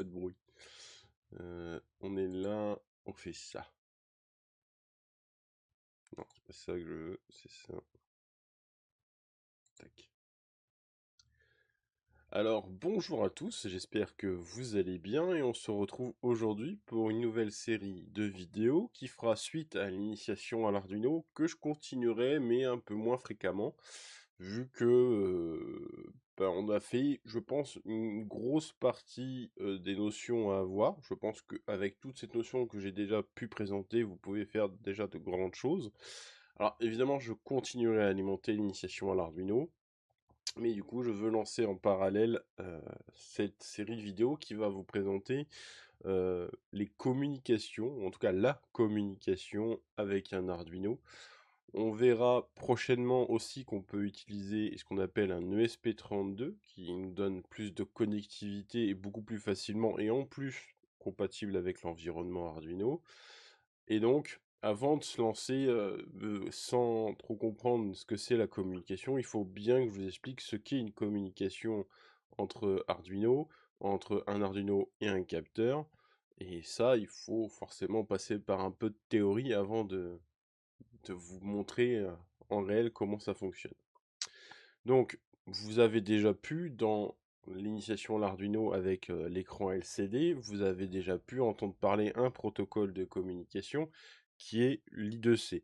pas de bruit. On est là, on fait ça. Non, c'est pas ça que je veux, c'est ça. Tac. Alors, bonjour à tous, j'espère que vous allez bien et on se retrouve aujourd'hui pour une nouvelle série de vidéos qui fera suite à l'initiation à l'Arduino que je continuerai mais un peu moins fréquemment vu que on a fait, je pense, une grosse partie des notions à avoir. Je pense qu'avec toutes ces notions que j'ai déjà pu présenter, vous pouvez faire déjà de grandes choses. Alors évidemment, je continuerai à alimenter l'initiation à l'Arduino. Mais du coup, je veux lancer en parallèle cette série de vidéos qui va vous présenter les communications, ou en tout cas la communication avec un Arduino. On verra prochainement aussi qu'on peut utiliser ce qu'on appelle un ESP32 qui nous donne plus de connectivité et beaucoup plus facilement et en plus compatible avec l'environnement Arduino. Et donc, avant de se lancer sans trop comprendre ce que c'est la communication, il faut bien que je vous explique ce qu'est une communication entre Arduino, entre un Arduino et un capteur. Et ça, il faut forcément passer par un peu de théorie avant de vous montrer en réel comment ça fonctionne. Donc, vous avez déjà pu, dans l'initiation à l'Arduino avec l'écran LCD, vous avez déjà pu entendre parler un protocole de communication qui est l'I2C.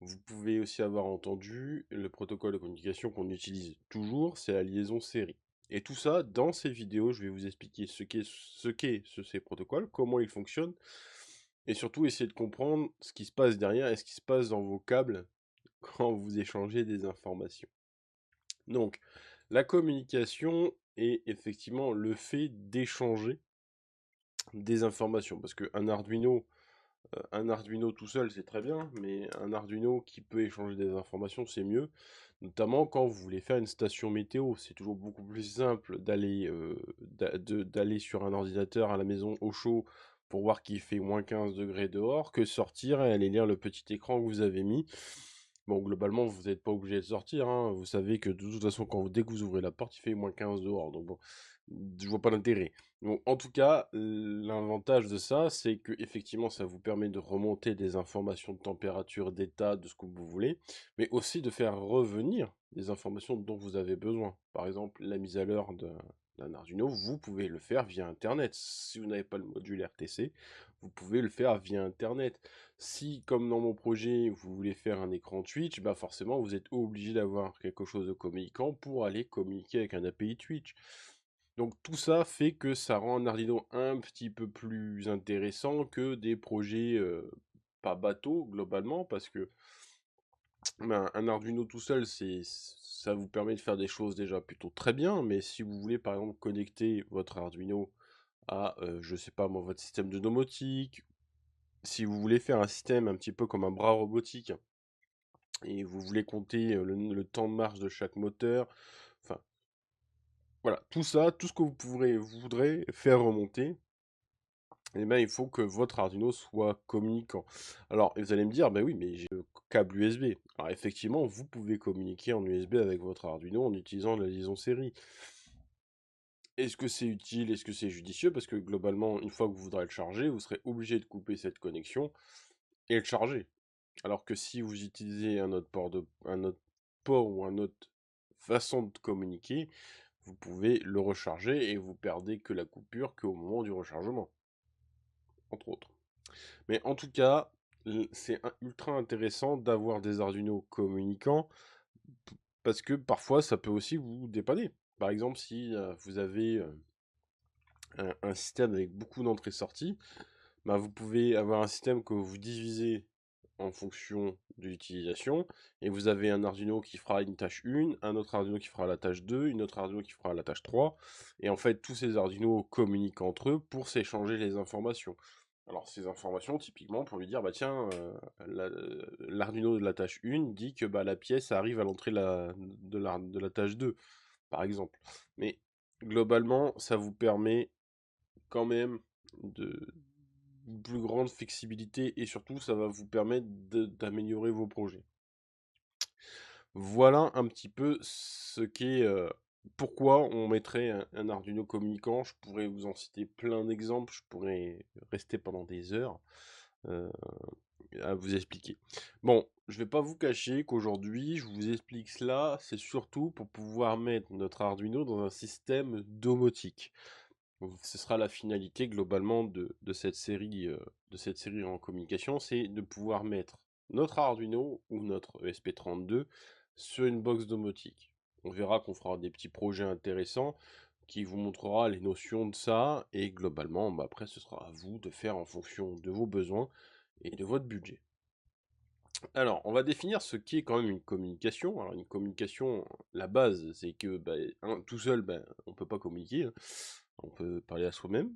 Vous pouvez aussi avoir entendu le protocole de communication qu'on utilise toujours, c'est la liaison série. Et tout ça, dans ces vidéos, je vais vous expliquer ces protocoles, comment ils fonctionnent, et surtout essayer de comprendre ce qui se passe derrière et ce qui se passe dans vos câbles quand vous échangez des informations. Donc, la communication est effectivement le fait d'échanger des informations. Parce qu'un Arduino tout seul, c'est très bien, mais un Arduino qui peut échanger des informations, c'est mieux. Notamment quand vous voulez faire une station météo. C'est toujours beaucoup plus simple d'aller sur un ordinateur à la maison au chaud pour voir qu'il fait moins 15 degrés dehors que sortir et aller lire le petit écran que vous avez mis. Bon, globalement, vous n'êtes pas obligé de sortir, hein. Vous savez que de toute façon, dès que vous ouvrez la porte, il fait moins 15 dehors. Donc bon, je vois pas l'intérêt. Donc, en tout cas, l'avantage de ça, c'est que effectivement, ça vous permet de remonter des informations de température, d'état, de ce que vous voulez, mais aussi de faire revenir des informations dont vous avez besoin. Par exemple, la mise à l'heure d'un Arduino, vous pouvez le faire via Internet. Si vous n'avez pas le module RTC, vous pouvez le faire via Internet. Si, comme dans mon projet, vous voulez faire un écran Twitch, bah forcément, vous êtes obligé d'avoir quelque chose de communicant pour aller communiquer avec un API Twitch. Donc tout ça fait que ça rend un Arduino un petit peu plus intéressant que des projets pas bateaux globalement, parce que un Arduino tout seul, ça vous permet de faire des choses déjà plutôt très bien, mais si vous voulez par exemple connecter votre Arduino à, je sais pas moi, votre système de domotique, si vous voulez faire un système un petit peu comme un bras robotique, et vous voulez compter le temps de marche de chaque moteur, enfin voilà, tout ça, tout ce que vous voudrez faire remonter, eh ben, il faut que votre Arduino soit communicant. Alors, vous allez me dire, bah oui, mais j'ai le câble USB. Alors, effectivement, vous pouvez communiquer en USB avec votre Arduino en utilisant la liaison série. Est-ce que c'est utile? Est-ce que c'est judicieux? Parce que globalement, une fois que vous voudrez le charger, vous serez obligé de couper cette connexion et le charger. Alors que si vous utilisez un autre port ou une autre façon de communiquer, vous pouvez le recharger et vous perdez que la coupure qu'au moment du rechargement, entre autres. Mais en tout cas, c'est ultra intéressant d'avoir des Arduino communicants parce que parfois ça peut aussi vous dépanner. Par exemple, si vous avez un système avec beaucoup d'entrées-sorties, bah, vous pouvez avoir un système que vous divisez en fonction de l'utilisation, et vous avez un Arduino qui fera une tâche 1, un autre Arduino qui fera la tâche 2, une autre Arduino qui fera la tâche 3, et en fait tous ces Arduino communiquent entre eux pour s'échanger les informations. Alors ces informations, typiquement, pour lui dire, bah tiens, l'Arduino de la tâche 1 dit que bah, la pièce arrive à l'entrée de la tâche 2, par exemple. Mais globalement, ça vous permet quand même de une plus grande flexibilité et surtout ça va vous permettre d'améliorer vos projets. Voilà un petit peu ce qu'est Pourquoi on mettrait un Arduino communicant? Je pourrais vous en citer plein d'exemples, je pourrais rester pendant des heures euh, à vous expliquer. Bon, je vais pas vous cacher qu'aujourd'hui, je vous explique cela, c'est surtout pour pouvoir mettre notre Arduino dans un système domotique. Donc, ce sera la finalité globalement de cette série en communication, c'est de pouvoir mettre notre Arduino ou notre ESP32 sur une box domotique. On verra qu'on fera des petits projets intéressants qui vous montrera les notions de ça et globalement, après ce sera à vous de faire en fonction de vos besoins et de votre budget. Alors, on va définir ce qu'est quand même une communication. Alors, une communication, la base, c'est que tout seul, on peut pas communiquer, hein. On peut parler à soi-même,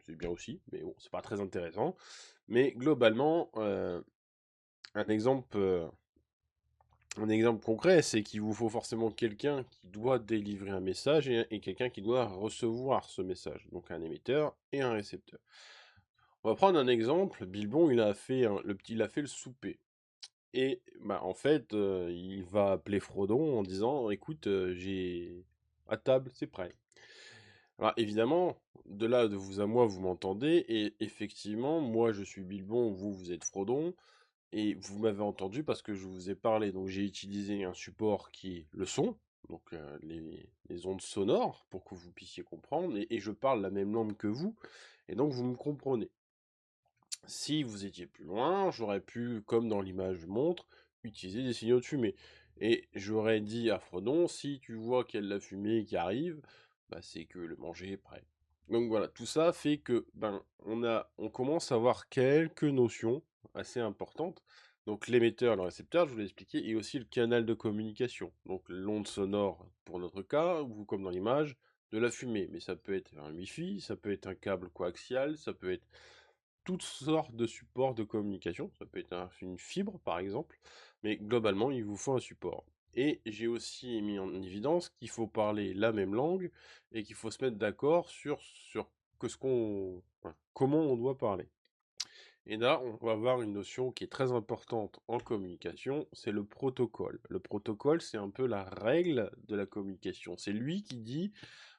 c'est bien aussi, mais bon, c'est pas très intéressant. Mais globalement, un exemple, euh, un exemple concret, c'est qu'il vous faut forcément quelqu'un qui doit délivrer un message et quelqu'un qui doit recevoir ce message. Donc un émetteur et un récepteur. On va prendre un exemple. Bilbon, il a fait le souper. Et en fait, il va appeler Frodon en disant: «Écoute, j'ai à table, c'est prêt». Alors évidemment, de là, de vous à moi, vous m'entendez et effectivement, moi, je suis Bilbon, vous êtes Frodon et vous m'avez entendu parce que je vous ai parlé. Donc j'ai utilisé un support qui est le son, donc les ondes sonores pour que vous puissiez comprendre et je parle la même langue que vous et donc vous me comprenez. Si vous étiez plus loin, j'aurais pu, comme dans l'image montre, utiliser des signaux de fumée. Et j'aurais dit à Frodon, si tu vois qu'il y a de la fumée qui arrive, c'est que le manger est prêt. Donc voilà, tout ça fait que on commence à avoir quelques notions assez importantes. Donc l'émetteur, le récepteur, je vous l'ai expliqué, et aussi le canal de communication. Donc l'onde sonore pour notre cas, ou comme dans l'image, de la fumée. Mais ça peut être un Wi-Fi, ça peut être un câble coaxial, ça peut être toutes sortes de supports de communication. Ça peut être une fibre, par exemple, mais globalement, il vous faut un support. Et j'ai aussi mis en évidence qu'il faut parler la même langue et qu'il faut se mettre d'accord sur comment on doit parler. Et là, on va avoir une notion qui est très importante en communication, c'est le protocole. Le protocole, c'est un peu la règle de la communication. C'est lui qui dit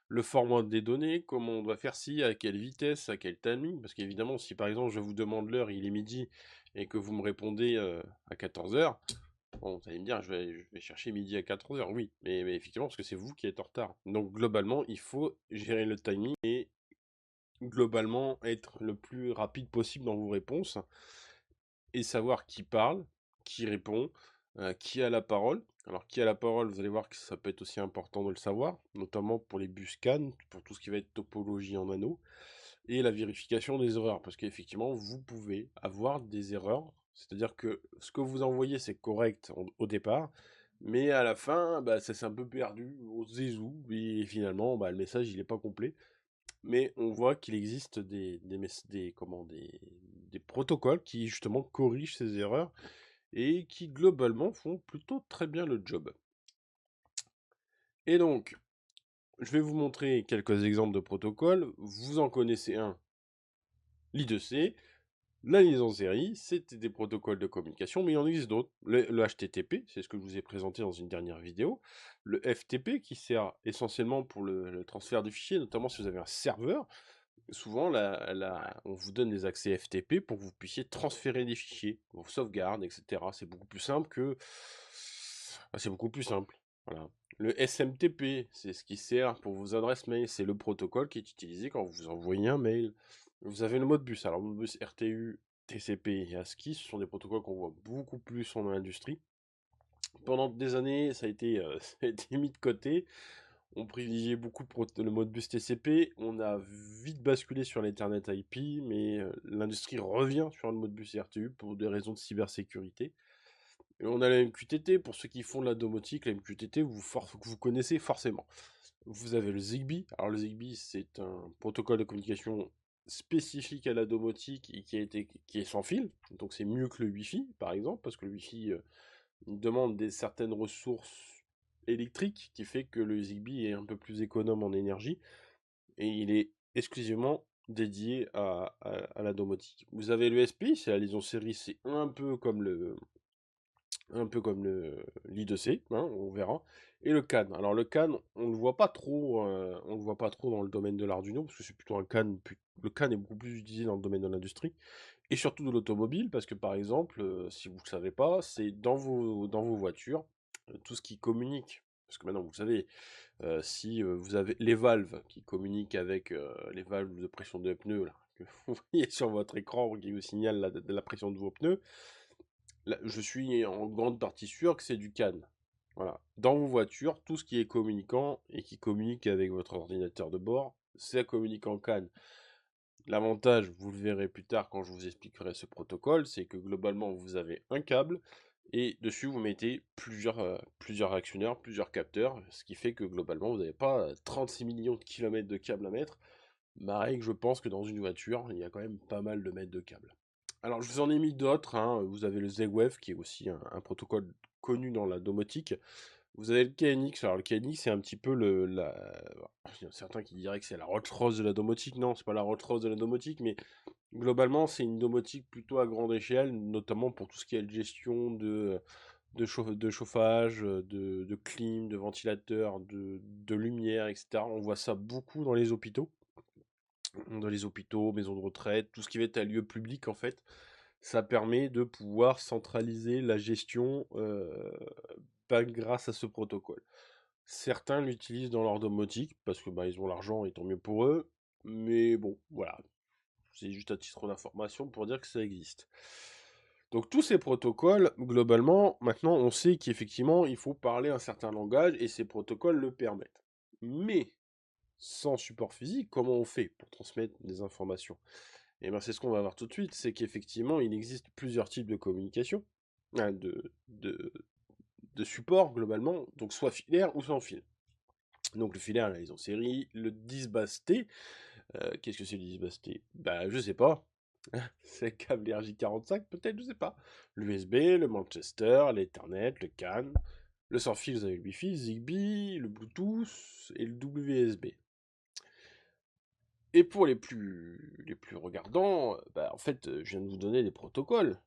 le format des données, comment on doit faire ci, à quelle vitesse, à quel timing. Parce qu'évidemment, si par exemple je vous demande l'heure, il est midi, et que vous me répondez à 14 heures, bon, vous allez me dire, je vais chercher midi à 14 heures, oui. Mais effectivement, parce que c'est vous qui êtes en retard. Donc globalement, il faut gérer le timing et globalement être le plus rapide possible dans vos réponses et savoir qui parle, qui répond, qui a la parole. Alors, qui a la parole, vous allez voir que ça peut être aussi important de le savoir, notamment pour les bus CAN, pour tout ce qui va être topologie en anneau, et la vérification des erreurs, parce qu'effectivement, vous pouvez avoir des erreurs, c'est-à-dire que ce que vous envoyez, c'est correct au départ, mais à la fin, ça s'est un peu perdu au zézou, et finalement, le message, il n'est pas complet. Mais on voit qu'il existe des protocoles qui justement corrigent ces erreurs et qui globalement font plutôt très bien le job. Et donc, je vais vous montrer quelques exemples de protocoles. Vous en connaissez un, l'I2C. La liaison série, c'était des protocoles de communication, mais il y en existe d'autres. Le HTTP, c'est ce que je vous ai présenté dans une dernière vidéo. Le FTP, qui sert essentiellement pour le transfert de fichiers, notamment si vous avez un serveur. Souvent, on vous donne des accès FTP pour que vous puissiez transférer des fichiers, vos sauvegardes, etc. C'est beaucoup plus simple que... c'est beaucoup plus simple. Voilà. Le SMTP, c'est ce qui sert pour vos adresses mail. C'est le protocole qui est utilisé quand vous envoyez un mail. Vous avez le Modbus. Alors, Modbus RTU, TCP et ASCII, ce sont des protocoles qu'on voit beaucoup plus en industrie. Pendant des années, ça a été mis de côté. On privilégiait beaucoup le Modbus TCP. On a vite basculé sur l'Ethernet IP, mais l'industrie revient sur le Modbus RTU pour des raisons de cybersécurité. Et on a la MQTT, pour ceux qui font de la domotique, la MQTT, vous connaissez forcément. Vous avez le Zigbee. Alors le Zigbee, c'est un protocole de communication spécifique à la domotique et qui est sans fil. Donc c'est mieux que le Wi-Fi, par exemple, parce que le Wi-Fi demande certaines ressources électriques qui fait que le Zigbee est un peu plus économe en énergie et il est exclusivement dédié à la domotique. Vous avez le SP, c'est la liaison série, c'est un peu comme un peu comme l'I2C, hein, on verra. Et le CAN. Alors le CAN, on ne le voit pas trop, on le voit pas trop dans le domaine de l'Arduino, parce que c'est plutôt un CAN, le CAN est beaucoup plus utilisé dans le domaine de l'industrie, et surtout de l'automobile, parce que par exemple, si vous ne le savez pas, c'est dans vos voitures, tout ce qui communique. Parce que maintenant, vous le savez, si vous avez les valves qui communiquent avec les valves de pression de pneus, là, que vous voyez sur votre écran qui vous signale la pression de vos pneus, là, je suis en grande partie sûr que c'est du CAN. Voilà. Dans vos voitures, tout ce qui est communicant et qui communique avec votre ordinateur de bord, c'est communiquant CAN. L'avantage, vous le verrez plus tard quand je vous expliquerai ce protocole, c'est que globalement, vous avez un câble et dessus, vous mettez plusieurs réactionneurs, plusieurs capteurs, ce qui fait que globalement, vous n'avez pas 36 millions de kilomètres de câbles à mettre. Pareil que je pense que dans une voiture, il y a quand même pas mal de mètres de câbles. Alors, je vous en ai mis d'autres, hein. Vous avez le Z-Wave, qui est aussi un protocole connu dans la domotique. Vous avez le KNX. Alors, le KNX, c'est un petit peu il y a certains qui diraient que c'est la Rolls-Royce de la domotique. Non, c'est pas la Rolls-Royce de la domotique, mais globalement, c'est une domotique plutôt à grande échelle, notamment pour tout ce qui est gestion de chauffage, de clim, de ventilateur, de lumière, etc. On voit ça beaucoup dans les hôpitaux, maisons de retraite, tout ce qui va être à lieu public en fait. Ça permet de pouvoir centraliser la gestion grâce à ce protocole. Certains l'utilisent dans leur domotique parce que bah, ils ont l'argent et tant mieux pour eux. Mais bon, voilà, c'est juste à titre d'information pour dire que ça existe. Donc tous ces protocoles, globalement, maintenant on sait qu'effectivement il faut parler un certain langage et ces protocoles le permettent. Mais sans support physique, comment on fait pour transmettre des informations? Et bien c'est ce qu'on va voir tout de suite, c'est qu'effectivement il existe plusieurs types de communication, hein, de support globalement, donc soit filaire ou sans fil. Donc le filaire, la liaison série, le 10 basse T. Qu'est-ce que c'est le 10 basse T? Bah je sais pas. C'est le câble RJ45 peut-être, je sais pas. L'USB, le Manchester, l'Ethernet, le CAN, le sans fil, vous avez le Wi-Fi, Zigbee, le Bluetooth et le WSB. Et pour les plus regardants, bah, en fait, je viens de vous donner les protocoles.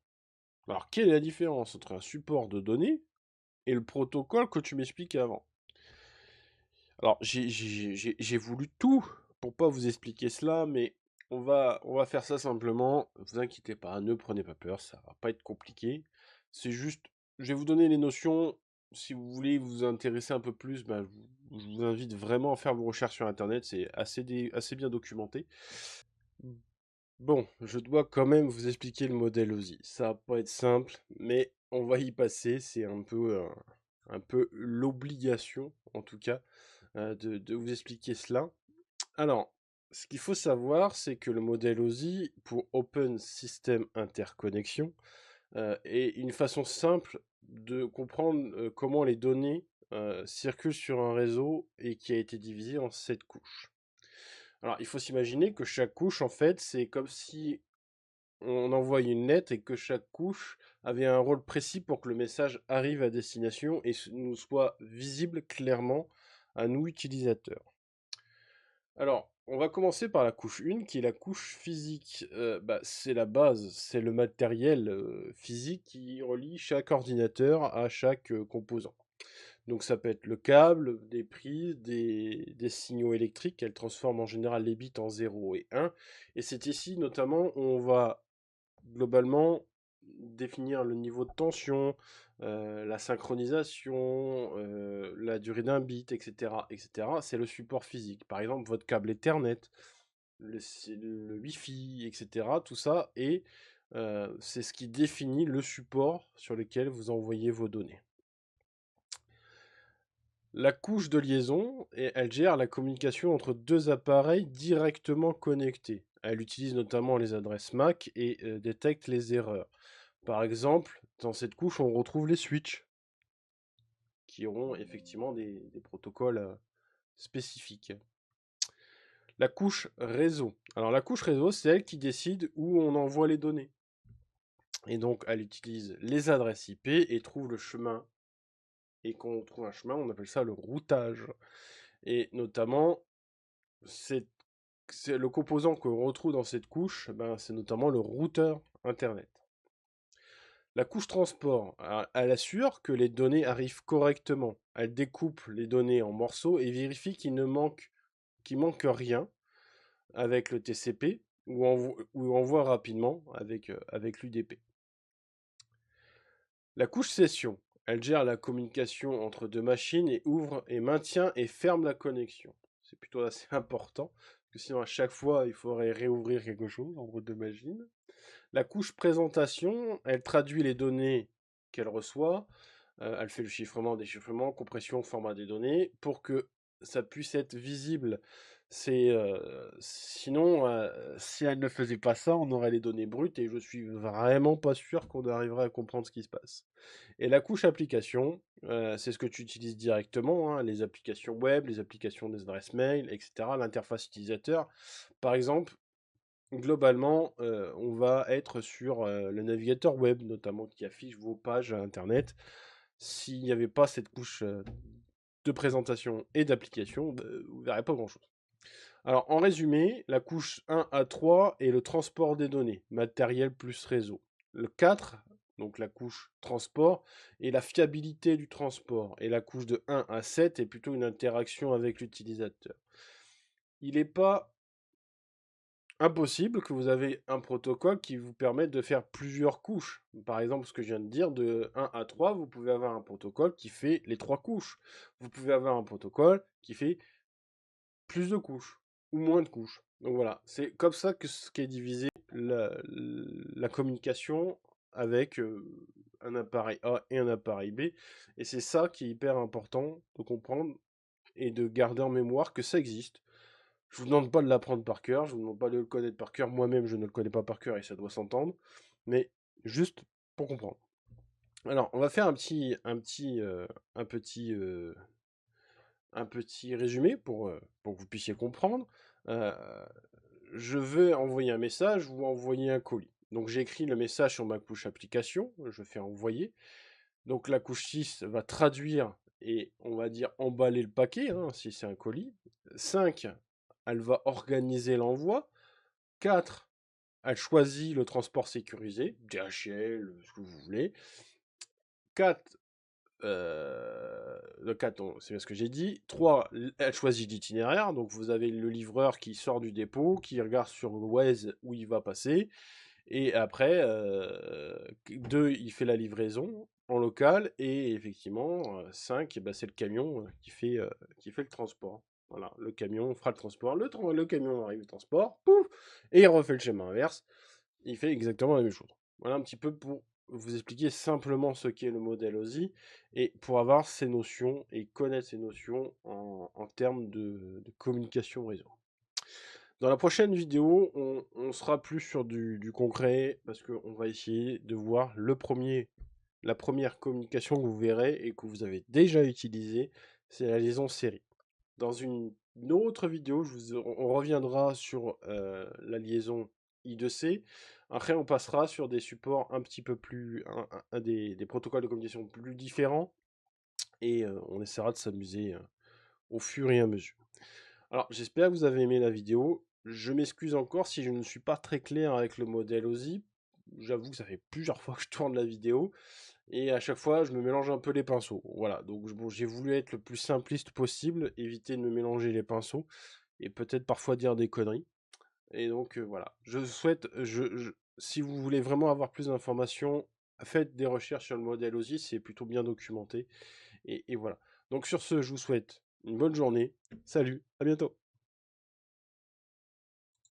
Alors, quelle est la différence entre un support de données et le protocole que tu m'expliquais avant? Alors, j'ai voulu tout pour pas vous expliquer cela, mais on va faire ça simplement. Vous inquiétez pas, ne prenez pas peur, ça va pas être compliqué. C'est juste, je vais vous donner les notions. Si vous voulez vous intéresser un peu plus, ben, je vous invite vraiment à faire vos recherches sur Internet, c'est assez bien documenté. Bon, je dois quand même vous expliquer le modèle OSI. Ça va pas être simple, mais on va y passer. C'est un peu l'obligation, en tout cas, de vous expliquer cela. Alors, ce qu'il faut savoir, c'est que le modèle OSI, pour Open System Interconnection, est une façon simple de comprendre comment les données circulent sur un réseau et qui a été divisé en 7 couches. Alors, il faut s'imaginer que chaque couche, en fait, c'est comme si on envoie une lettre et que chaque couche avait un rôle précis pour que le message arrive à destination et nous soit visible clairement à nous utilisateurs. Alors, on va commencer par la couche 1, qui est la couche physique. Bah, c'est la base, c'est le matériel physique qui relie chaque ordinateur à chaque composant. Donc ça peut être le câble, des prises, des signaux électriques, qu'elle transforme en général les bits en 0 et 1. Et c'est ici notamment où on va globalement définir le niveau de tension, la synchronisation, la durée d'un bit, etc., etc. C'est le support physique. Par exemple, votre câble Ethernet, le Wi-Fi, etc. Tout ça, et c'est ce qui définit le support sur lequel vous envoyez vos données. La couche de liaison, elle gère la communication entre deux appareils directement connectés. Elle utilise notamment les adresses MAC et détecte les erreurs. Par exemple, dans cette couche, on retrouve les switches, qui auront effectivement des protocoles spécifiques. La couche réseau. Alors la couche réseau, c'est elle qui décide où on envoie les données. Et donc, elle utilise les adresses IP et trouve le chemin. Et quand on trouve un chemin, on appelle ça le routage. Et notamment, c'est le composant qu'on retrouve dans cette couche, ben, c'est notamment le routeur Internet. La couche transport, elle assure que les données arrivent correctement. Elle découpe les données en morceaux et vérifie qu'il manque rien avec le TCP ou envoie rapidement avec l'UDP. La couche session, elle gère la communication entre deux machines et ouvre et maintient et ferme la connexion. C'est plutôt assez important, parce que sinon à chaque fois, il faudrait réouvrir quelque chose entre deux machines. La couche présentation, elle traduit les données qu'elle reçoit, elle fait le chiffrement, déchiffrement, compression, format des données, pour que ça puisse être visible. Sinon, si elle ne faisait pas ça, on aurait les données brutes et je suis vraiment pas sûr qu'on arriverait à comprendre ce qui se passe. Et la couche application, c'est ce que tu utilises directement, hein, les applications web, les applications des adresses mail, etc., l'interface utilisateur. Par exemple, globalement, on va être sur le navigateur web, notamment, qui affiche vos pages internet. S'il n'y avait pas cette couche de présentation et d'application, vous ne verrez pas grand-chose. Alors, en résumé, la couche 1 à 3 est le transport des données, matériel plus réseau. Le 4, donc la couche transport, est la fiabilité du transport. Et la couche de 1 à 7 est plutôt une interaction avec l'utilisateur. Il n'est pas impossible que vous avez un protocole qui vous permette de faire plusieurs couches. Par exemple, ce que je viens de dire, de 1 à 3, vous pouvez avoir un protocole qui fait les 3 couches. Vous pouvez avoir un protocole qui fait plus de couches ou moins de couches. Donc voilà, c'est comme ça que ce qu'est divisé la communication avec un appareil A et un appareil B. Et c'est ça qui est hyper important de comprendre et de garder en mémoire que ça existe. Je vous demande pas de l'apprendre par cœur, je vous demande pas de le connaître par cœur. Moi-même, je ne le connais pas par cœur et ça doit s'entendre. Mais juste pour comprendre. Alors, on va faire un petit résumé pour que vous puissiez comprendre. Euh, je veux envoyer un message ou envoyer un colis. Donc j'écris le message sur ma couche application, je fais envoyer. Donc la couche 6 va traduire et on va dire emballer le paquet, hein, si c'est un colis. 5, elle va organiser l'envoi. 4, elle choisit le transport sécurisé, DHL, ce que vous voulez. 4, le 4, c'est bien ce que j'ai dit. 3, elle choisit l'itinéraire. Donc vous avez le livreur qui sort du dépôt, qui regarde sur Waze où il va passer. Et après, 2, il fait la livraison en local. Et effectivement, 5, c'est le camion qui fait le transport. Voilà, le camion fera le transport. Le camion arrive au transport, pouf, et il refait le schéma inverse. Il fait exactement la même chose. Voilà un petit peu pour vous expliquer simplement ce qu'est le modèle OSI et pour avoir ces notions et connaître ces notions en termes de communication réseau. Dans la prochaine vidéo, on sera plus sur du concret parce qu'on va essayer de voir la première communication que vous verrez et que vous avez déjà utilisée, c'est la liaison série. Dans une autre vidéo, on reviendra sur la liaison I2C. Après, on passera sur des supports un petit peu plus, des protocoles de communication plus différents et on essaiera de s'amuser au fur et à mesure. Alors, j'espère que vous avez aimé la vidéo. Je m'excuse encore si je ne suis pas très clair avec le modèle OSI. J'avoue que ça fait plusieurs fois que je tourne la vidéo et à chaque fois, je me mélange un peu les pinceaux. Voilà, donc bon, j'ai voulu être le plus simpliste possible, éviter de me mélanger les pinceaux et peut-être parfois dire des conneries. Et donc voilà, je souhaite, si vous voulez vraiment avoir plus d'informations, faites des recherches sur le modèle OSI, c'est plutôt bien documenté. Et voilà. Donc sur ce, je vous souhaite une bonne journée. Salut, à bientôt.